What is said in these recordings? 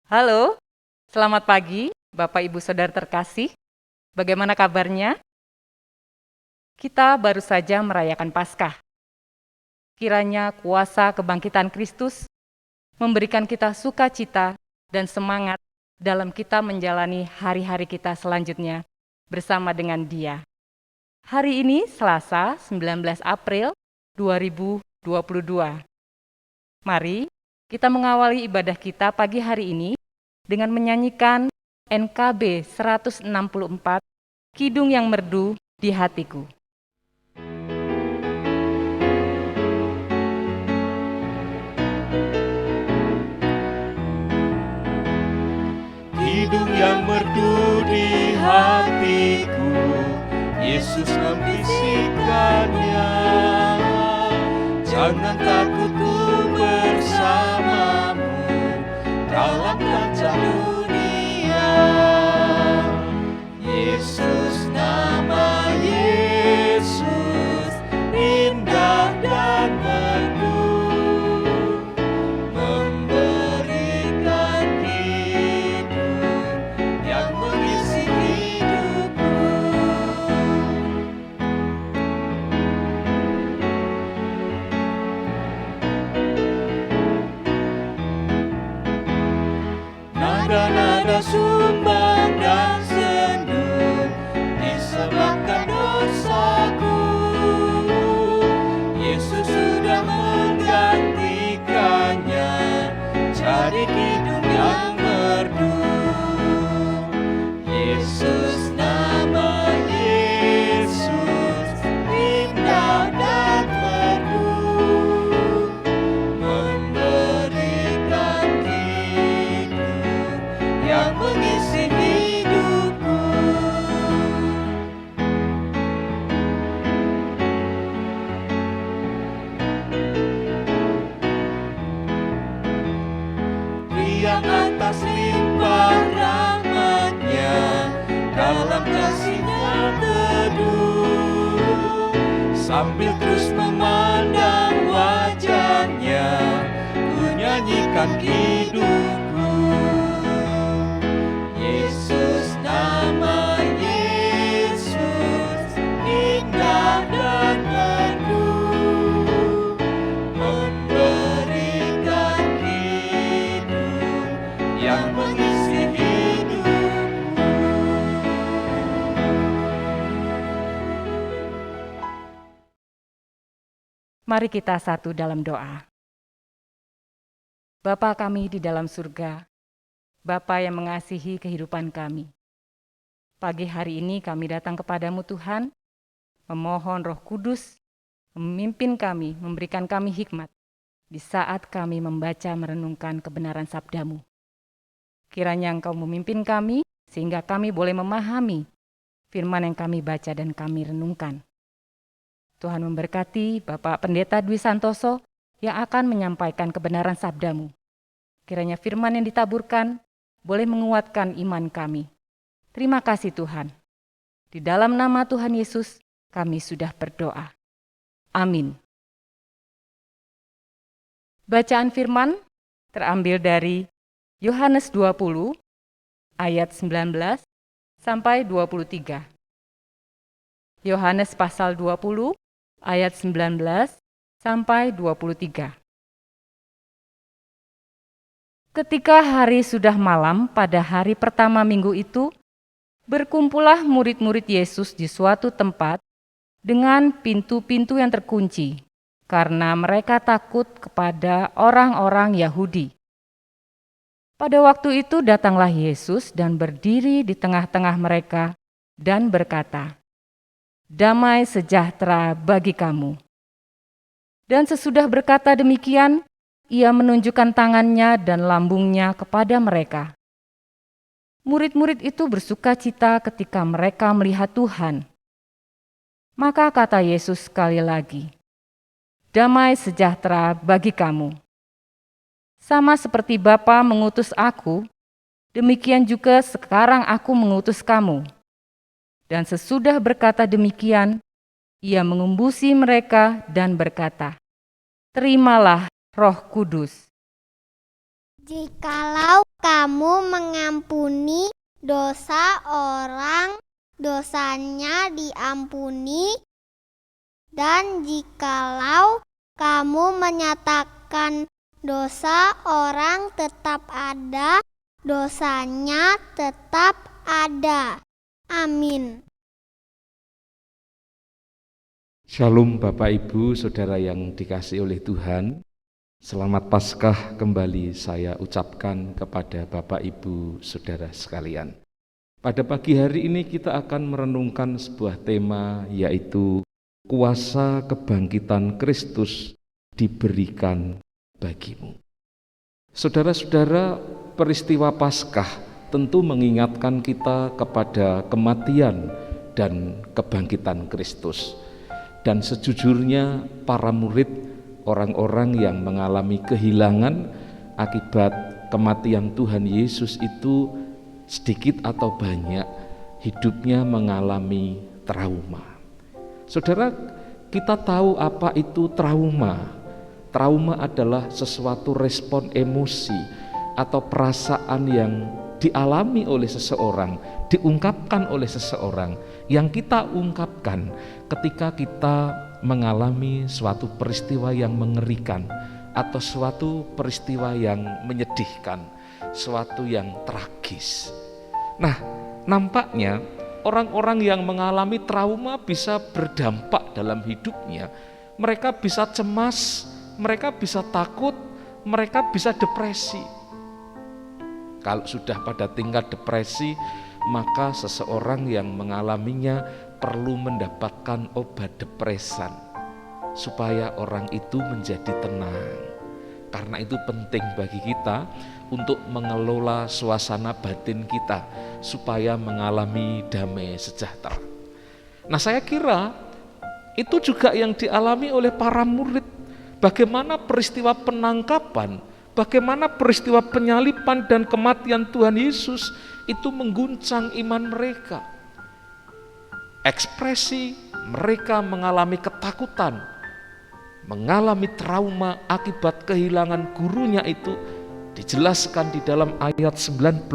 Halo, selamat pagi Bapak Ibu Saudara terkasih. Bagaimana kabarnya? Kita baru saja merayakan Paskah. Kiranya kuasa kebangkitan Kristus memberikan kita sukacita dan semangat dalam kita menjalani hari-hari kita selanjutnya bersama dengan Dia. Hari ini Selasa 19 April 2022. Mari kita mengawali ibadah kita pagi hari ini dengan menyanyikan NKB 164, Kidung yang Merdu di Hatiku. Kidung yang merdu di hatiku, Yesus membisikkannya. Jangan takut, ku bersamamu dalam kancah dunia. Yesus, nama Yesus, indah dan merdu, memberikan hidup yang mengisi hidupku. Nada-nada sumbang dan sendu disebabkan dosaku. Yesus sudah menggantikannya jadi kidung yang merdu. Yesus, nama Yesus, indah dan merdu, memberikan hidup yang mengisi hidupku. Riang atas limpah rahmatnya, dalam kasihnya teduh, sambil terus memandang wajahnya, ku nyanyikan hidupku. Yesus, nama Yesus, indah dan merdu, memberikan hidup yang mengisi hidupku. Mari kita satu dalam doa. Bapa kami di dalam surga, Bapa yang mengasihi kehidupan kami. Pagi hari ini kami datang kepadamu Tuhan, memohon Roh Kudus memimpin kami, memberikan kami hikmat di saat kami membaca merenungkan kebenaran sabdamu. Kiranya Engkau memimpin kami sehingga kami boleh memahami firman yang kami baca dan kami renungkan. Tuhan memberkati Bapak Pendeta Dwi Santoso yang akan menyampaikan kebenaran sabdamu. Kiranya firman yang ditaburkan boleh menguatkan iman kami. Terima kasih Tuhan. Di dalam nama Tuhan Yesus kami sudah berdoa. Amin. Bacaan firman terambil dari Yohanes 20 ayat 19 sampai 23. Yohanes pasal 20 ayat 19 sampai 23. Ketika hari sudah malam pada hari pertama minggu itu, berkumpullah murid-murid Yesus di suatu tempat dengan pintu-pintu yang terkunci, karena mereka takut kepada orang-orang Yahudi. Pada waktu itu datanglah Yesus dan berdiri di tengah-tengah mereka dan berkata, "Damai sejahtera bagi kamu." Dan sesudah berkata demikian, ia menunjukkan tangannya dan lambungnya kepada mereka. Murid-murid itu bersukacita ketika mereka melihat Tuhan. Maka kata Yesus sekali lagi, "Damai sejahtera bagi kamu. Sama seperti Bapa mengutus aku, demikian juga sekarang aku mengutus kamu." Dan sesudah berkata demikian, ia mengembusi mereka dan berkata, "Terimalah Roh Kudus. Jikalau kamu mengampuni dosa orang, dosanya diampuni, dan jikalau kamu menyatakan dosa orang tetap ada, dosanya tetap ada. Amin. Shalom Bapak Ibu, Saudara yang dikasihi oleh Tuhan. Selamat Paskah kembali saya ucapkan kepada Bapak Ibu Saudara sekalian. Pada pagi hari ini kita akan merenungkan sebuah tema, yaitu kuasa kebangkitan Kristus diberikan bagimu. Saudara-saudara, peristiwa Paskah tentu mengingatkan kita kepada kematian dan kebangkitan Kristus. Dan sejujurnya para murid, orang-orang yang mengalami kehilangan akibat kematian Tuhan Yesus itu sedikit atau banyak hidupnya mengalami trauma. Saudara, kita tahu apa itu trauma. Trauma adalah sesuatu respon emosi atau perasaan yang dialami oleh seseorang, diungkapkan oleh seseorang, yang kita ungkapkan ketika kita mengalami suatu peristiwa yang mengerikan atau suatu peristiwa yang menyedihkan, suatu yang tragis. Nah, nampaknya orang-orang yang mengalami trauma bisa berdampak dalam hidupnya. Mereka bisa cemas, mereka bisa takut, mereka bisa depresi. Kalau sudah pada tingkat depresi, maka seseorang yang mengalaminya perlu mendapatkan obat depresan supaya orang itu menjadi tenang. Karena itu penting bagi kita untuk mengelola suasana batin kita supaya mengalami damai sejahtera. Nah, saya kira itu juga yang dialami oleh para murid. Bagaimana peristiwa penangkapan, bagaimana peristiwa penyaliban dan kematian Tuhan Yesus itu mengguncang iman mereka. Ekspresi mereka mengalami ketakutan, mengalami trauma akibat kehilangan gurunya itu dijelaskan di dalam ayat 19.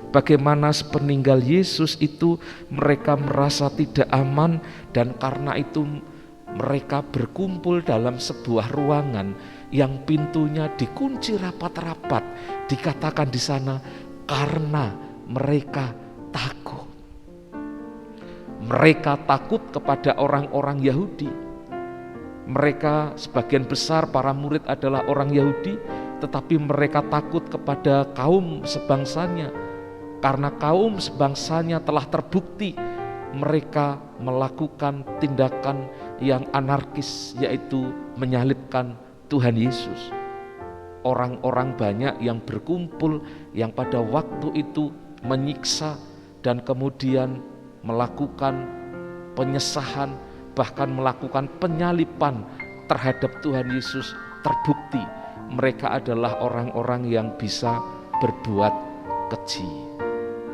Bagaimana sepeninggal Yesus itu mereka merasa tidak aman, dan karena itu mereka berkumpul dalam sebuah ruangan yang pintunya dikunci rapat-rapat. Dikatakan di sana karena mereka takut. Mereka takut kepada orang-orang Yahudi. Mereka sebagian besar para murid adalah orang Yahudi, tetapi mereka takut kepada kaum sebangsanya. Karena kaum sebangsanya telah terbukti mereka melakukan tindakan yang anarkis, yaitu menyalibkan Tuhan Yesus. Orang-orang banyak yang berkumpul yang pada waktu itu menyiksa dan kemudian melakukan penyesahan, bahkan melakukan penyaliban terhadap Tuhan Yesus, terbukti mereka adalah orang-orang yang bisa berbuat keji.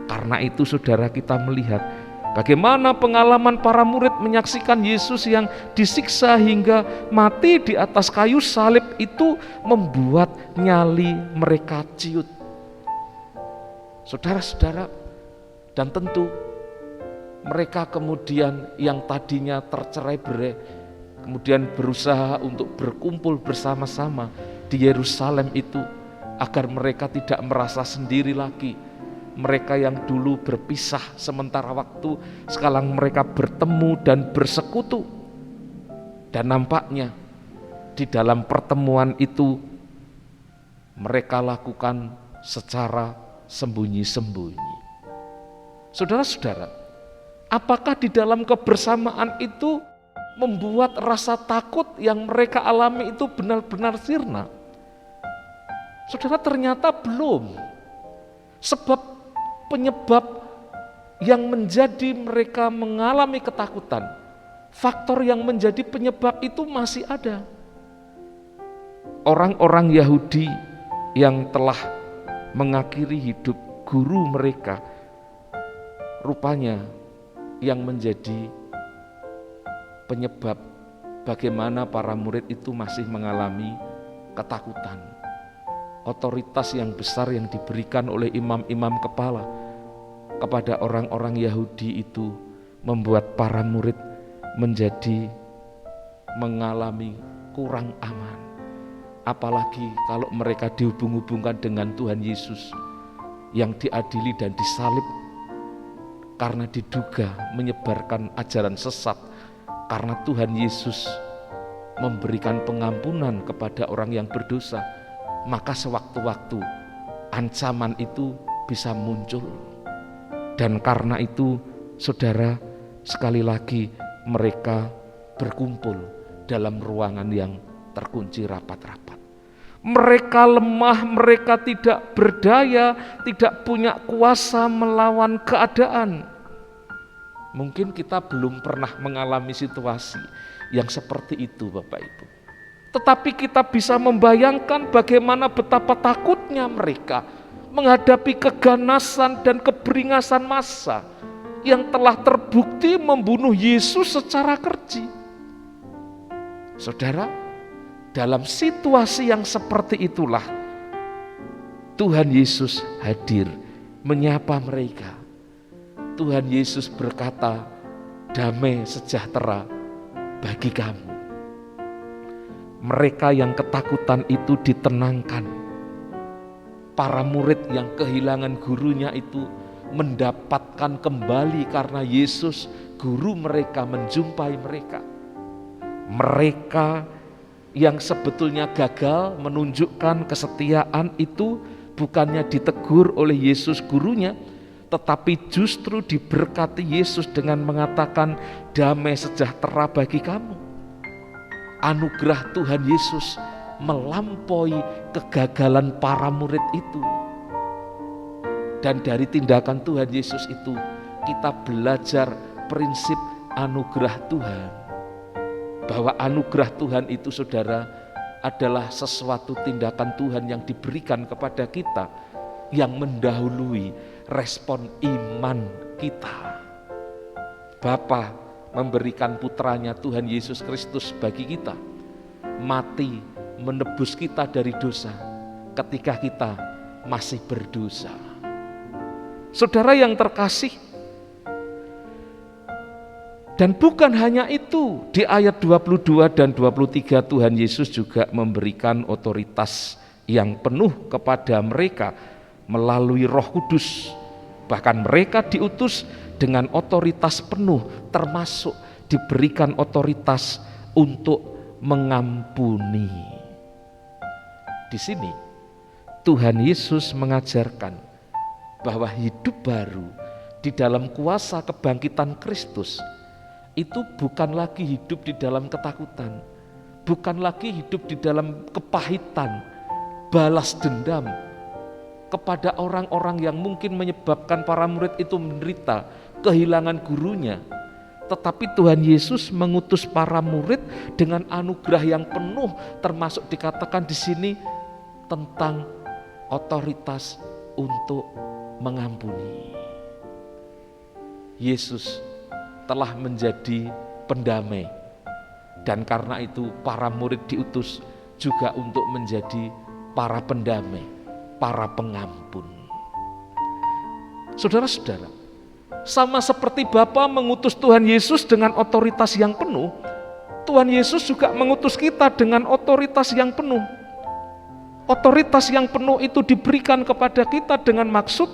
Karena itu saudara, kita melihat bagaimana pengalaman para murid menyaksikan Yesus yang disiksa hingga mati di atas kayu salib itu membuat nyali mereka ciut. Saudara-saudara, dan tentu mereka kemudian yang tadinya tercerai-berai, kemudian berusaha untuk berkumpul bersama-sama di Yerusalem itu agar mereka tidak merasa sendiri lagi. Mereka yang dulu berpisah sementara waktu, sekarang mereka bertemu dan bersekutu. Dan nampaknya di dalam pertemuan itu mereka lakukan secara sembunyi-sembunyi. Saudara-saudara, apakah di dalam kebersamaan itu membuat rasa takut yang mereka alami itu benar-benar sirna? Saudara, ternyata belum. Sebab penyebab yang menjadi mereka mengalami ketakutan, faktor yang menjadi penyebab itu masih ada. Orang-orang Yahudi yang telah mengakhiri hidup guru mereka, rupanya yang menjadi penyebab bagaimana para murid itu masih mengalami ketakutan. otoritas yang besar yang diberikan oleh imam-imam kepala kepada orang-orang Yahudi itu membuat para murid menjadi mengalami kurang aman. Apalagi kalau mereka dihubung-hubungkan dengan Tuhan Yesus yang diadili dan disalib karena diduga menyebarkan ajaran sesat, karena Tuhan Yesus memberikan pengampunan kepada orang yang berdosa, maka sewaktu-waktu ancaman itu bisa muncul. Dan karena itu, saudara, sekali lagi mereka berkumpul dalam ruangan yang terkunci rapat-rapat. Mereka lemah, mereka tidak berdaya, tidak punya kuasa melawan keadaan. Mungkin kita belum pernah mengalami situasi yang seperti itu, Bapak Ibu. Tetapi kita bisa membayangkan bagaimana betapa takutnya mereka menghadapi keganasan dan keberingasan massa yang telah terbukti membunuh Yesus secara keji. Saudara, dalam situasi yang seperti itulah Tuhan Yesus hadir menyapa mereka. Tuhan Yesus berkata, damai sejahtera bagi kamu. Mereka yang ketakutan itu ditenangkan. Para murid yang kehilangan gurunya itu mendapatkan kembali karena Yesus, guru mereka, menjumpai mereka. Mereka yang sebetulnya gagal menunjukkan kesetiaan itu bukannya ditegur oleh Yesus gurunya, tetapi justru diberkati Yesus dengan mengatakan damai sejahtera bagi kamu. Anugerah Tuhan Yesus melampaui kegagalan para murid itu. Dan dari tindakan Tuhan Yesus itu kita belajar prinsip anugerah Tuhan. Bahwa anugerah Tuhan itu, saudara, adalah sesuatu tindakan Tuhan yang diberikan kepada kita yang mendahului respon iman kita. Bapa memberikan putranya Tuhan Yesus Kristus bagi kita, mati menebus kita dari dosa ketika kita masih berdosa. Saudara yang terkasih, dan bukan hanya itu, di ayat 22 dan 23 Tuhan Yesus juga memberikan otoritas yang penuh kepada mereka melalui Roh Kudus. Bahkan mereka diutus dengan otoritas penuh, termasuk diberikan otoritas untuk mengampuni. Di sini Tuhan Yesus mengajarkan bahwa hidup baru di dalam kuasa kebangkitan Kristus itu bukan lagi hidup di dalam ketakutan, bukan lagi hidup di dalam kepahitan, balas dendam kepada orang-orang yang mungkin menyebabkan para murid itu menderita, kehilangan gurunya. Tetapi Tuhan Yesus mengutus para murid dengan anugerah yang penuh, termasuk dikatakan di sini tentang otoritas untuk mengampuni. Yesus telah menjadi pendamai, dan karena itu para murid diutus juga untuk menjadi para pendamai, para pengampun. Saudara-saudara, sama seperti Bapa mengutus Tuhan Yesus dengan otoritas yang penuh, Tuhan Yesus juga mengutus kita dengan otoritas yang penuh. Otoritas yang penuh itu diberikan kepada kita dengan maksud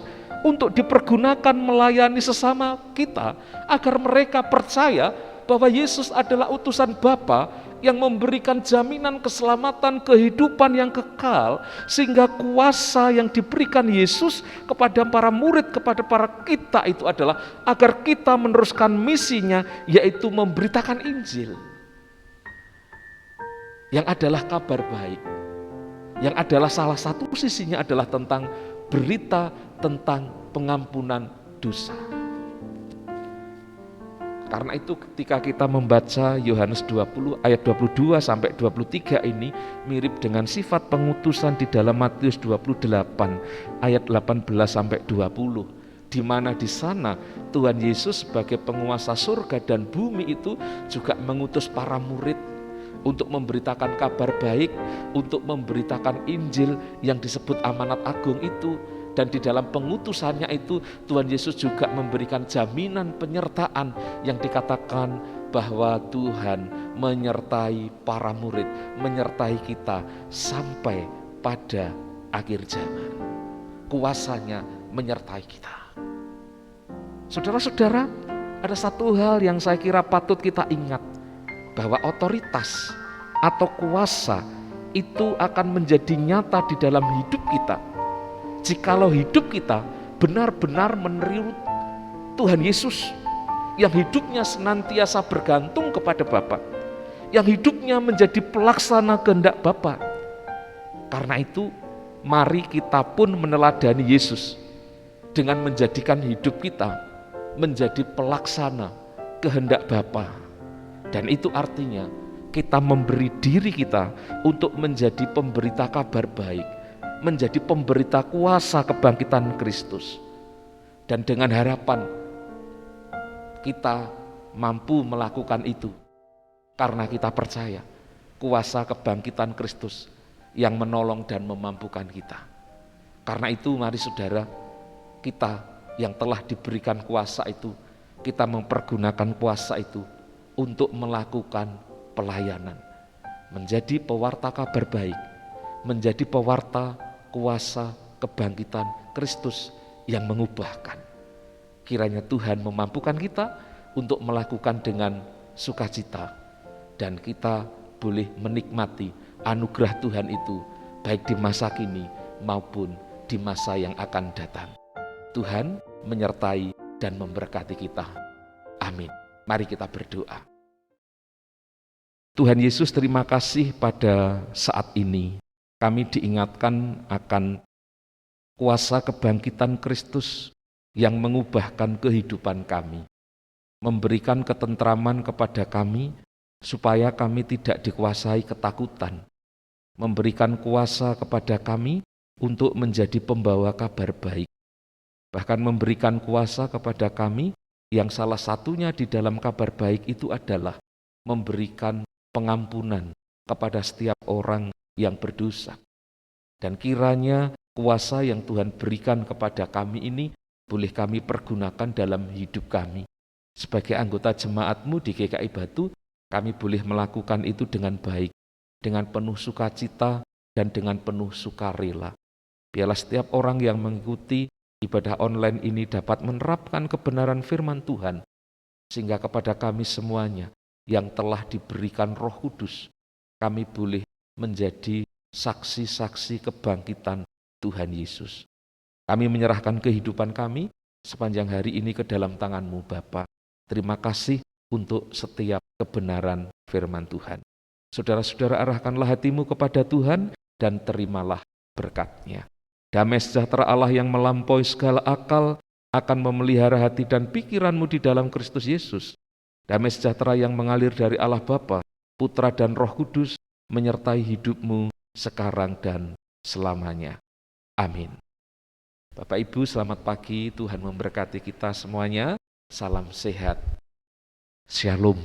untuk dipergunakan melayani sesama kita, agar mereka percaya bahwa Yesus adalah utusan Bapa yang memberikan jaminan keselamatan, kehidupan yang kekal, sehingga kuasa yang diberikan Yesus kepada para murid, kepada para kita itu adalah agar kita meneruskan misinya, yaitu memberitakan Injil, yang adalah kabar baik, yang adalah salah satu sisinya adalah tentang berita tentang pengampunan dosa. Karena itu ketika kita membaca Yohanes 20 ayat 22 sampai 23 ini mirip dengan sifat pengutusan di dalam Matius 28 ayat 18 sampai 20, di mana di sana Tuhan Yesus sebagai penguasa surga dan bumi itu juga mengutus para murid untuk memberitakan kabar baik, untuk memberitakan Injil yang disebut amanat agung itu. Dan di dalam pengutusannya itu Tuhan Yesus juga memberikan jaminan penyertaan yang dikatakan bahwa Tuhan menyertai para murid, menyertai kita sampai pada akhir zaman. Kuasanya menyertai kita. Saudara-saudara, ada satu hal yang saya kira patut kita ingat, bahwa otoritas atau kuasa itu akan menjadi nyata di dalam hidup kita jikalau hidup kita benar-benar meniru Tuhan Yesus yang hidupnya senantiasa bergantung kepada Bapa, yang hidupnya menjadi pelaksana kehendak Bapa. Karena itu mari kita pun meneladani Yesus dengan menjadikan hidup kita menjadi pelaksana kehendak Bapa. Dan itu artinya kita memberi diri kita untuk menjadi pemberita kabar baik, menjadi pemberita kuasa kebangkitan Kristus. Dan dengan harapan kita mampu melakukan itu karena kita percaya kuasa kebangkitan Kristus yang menolong dan memampukan kita. Karena itu mari saudara, kita yang telah diberikan kuasa itu, kita mempergunakan kuasa itu untuk melakukan pelayanan, menjadi pewarta kabar baik, menjadi pewarta kuasa kebangkitan Kristus yang mengubahkan. Kiranya Tuhan memampukan kita untuk melakukan dengan sukacita, dan kita boleh menikmati anugerah Tuhan itu baik di masa kini maupun di masa yang akan datang. Tuhan menyertai dan memberkati kita. Amin. Mari kita berdoa. Tuhan Yesus, terima kasih pada saat ini kami diingatkan akan kuasa kebangkitan Kristus yang mengubahkan kehidupan kami, memberikan ketentraman kepada kami supaya kami tidak dikuasai ketakutan, memberikan kuasa kepada kami untuk menjadi pembawa kabar baik, bahkan memberikan kuasa kepada kami yang salah satunya di dalam kabar baik itu adalah memberikan pengampunan kepada setiap orang yang berdosa. Dan kiranya kuasa yang Tuhan berikan kepada kami ini boleh kami pergunakan dalam hidup kami. Sebagai anggota jemaat-Mu di GKI Batu, kami boleh melakukan itu dengan baik, dengan penuh sukacita dan dengan penuh sukarela. Biarlah setiap orang yang mengikuti ibadah online ini dapat menerapkan kebenaran firman Tuhan, sehingga kepada kami semuanya yang telah diberikan Roh Kudus, kami boleh menjadi saksi-saksi kebangkitan Tuhan Yesus. Kami menyerahkan kehidupan kami sepanjang hari ini ke dalam tangan-Mu, Bapa. Terima kasih untuk setiap kebenaran firman Tuhan. Saudara-saudara, arahkanlah hatimu kepada Tuhan dan terimalah berkat-Nya. Damai sejahtera Allah yang melampaui segala akal akan memelihara hati dan pikiranmu di dalam Kristus Yesus. Damai sejahtera yang mengalir dari Allah Bapa, Putra dan Roh Kudus menyertai hidupmu sekarang dan selamanya. Amin. Bapak Ibu, selamat pagi. Tuhan memberkati kita semuanya. Salam sehat. Shalom.